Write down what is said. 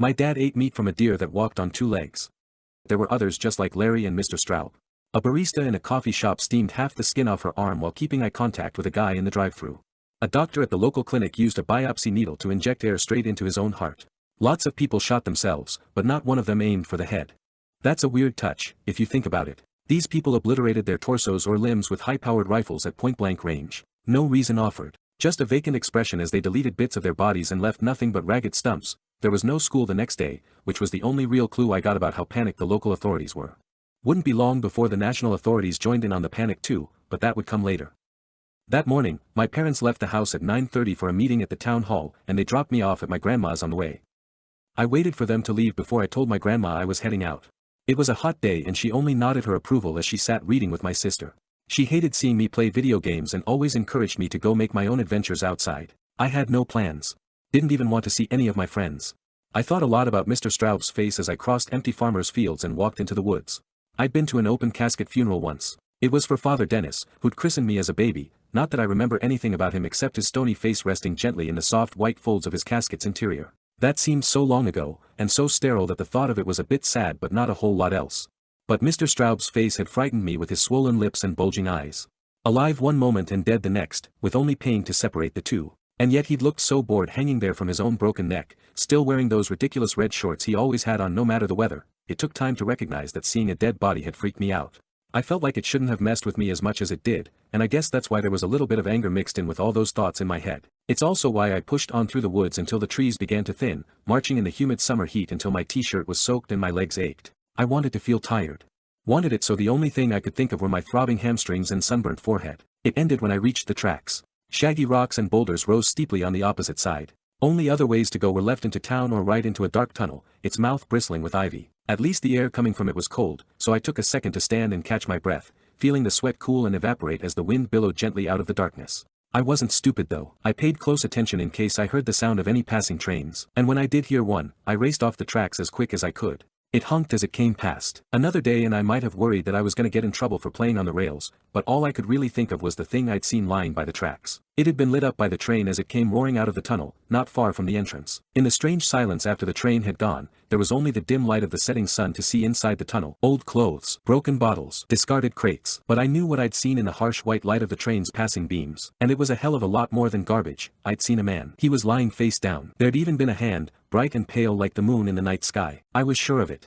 My dad ate meat from a deer that walked on two legs. There were others just like Larry and Mr. Straub. A barista in a coffee shop steamed half the skin off her arm while keeping eye contact with a guy in the drive-thru. A doctor at the local clinic used a biopsy needle to inject air straight into his own heart. Lots of people shot themselves, but not one of them aimed for the head. That's a weird touch, if you think about it. These people obliterated their torsos or limbs with high-powered rifles at point-blank range. No reason offered. Just a vacant expression as they deleted bits of their bodies and left nothing but ragged stumps. There was no school the next day, which was the only real clue I got about how panicked the local authorities were. Wouldn't be long before the national authorities joined in on the panic too, but that would come later. That morning, my parents left the house at 9:30 for a meeting at the town hall, and they dropped me off at my grandma's on the way. I waited for them to leave before I told my grandma I was heading out. It was a hot day and she only nodded her approval as she sat reading with my sister. She hated seeing me play video games and always encouraged me to go make my own adventures outside. I had no plans. Didn't even want to see any of my friends. I thought a lot about Mr. Straub's face as I crossed empty farmers' fields and walked into the woods. I'd been to an open casket funeral once. It was for Father Dennis, who'd christened me as a baby, not that I remember anything about him except his stony face resting gently in the soft white folds of his casket's interior. That seemed so long ago, and so sterile that the thought of it was a bit sad but not a whole lot else. But Mr. Straub's face had frightened me with his swollen lips and bulging eyes. Alive one moment and dead the next, with only pain to separate the two. And yet he'd looked so bored hanging there from his own broken neck, still wearing those ridiculous red shorts he always had on no matter the weather. It took time to recognize that seeing a dead body had freaked me out. I felt like it shouldn't have messed with me as much as it did, and I guess that's why there was a little bit of anger mixed in with all those thoughts in my head. It's also why I pushed on through the woods until the trees began to thin, marching in the humid summer heat until my t-shirt was soaked and my legs ached. I wanted to feel tired. Wanted it so the only thing I could think of were my throbbing hamstrings and sunburnt forehead. It ended when I reached the tracks. Shaggy rocks and boulders rose steeply on the opposite side. Only other ways to go were left into town or right into a dark tunnel, its mouth bristling with ivy. At least the air coming from it was cold, so I took a second to stand and catch my breath, feeling the sweat cool and evaporate as the wind billowed gently out of the darkness. I wasn't stupid though. I paid close attention in case I heard the sound of any passing trains, and when I did hear one, I raced off the tracks as quick as I could. It honked as it came past. Another day and I might have worried that I was gonna get in trouble for playing on the rails, but all I could really think of was the thing I'd seen lying by the tracks. It had been lit up by the train as it came roaring out of the tunnel, not far from the entrance. In the strange silence after the train had gone, there was only the dim light of the setting sun to see inside the tunnel. Old clothes, broken bottles, discarded crates. But I knew what I'd seen in the harsh white light of the train's passing beams. And it was a hell of a lot more than garbage. I'd seen a man. He was lying face down. There'd even been a hand, bright and pale like the moon in the night sky. I was sure of it.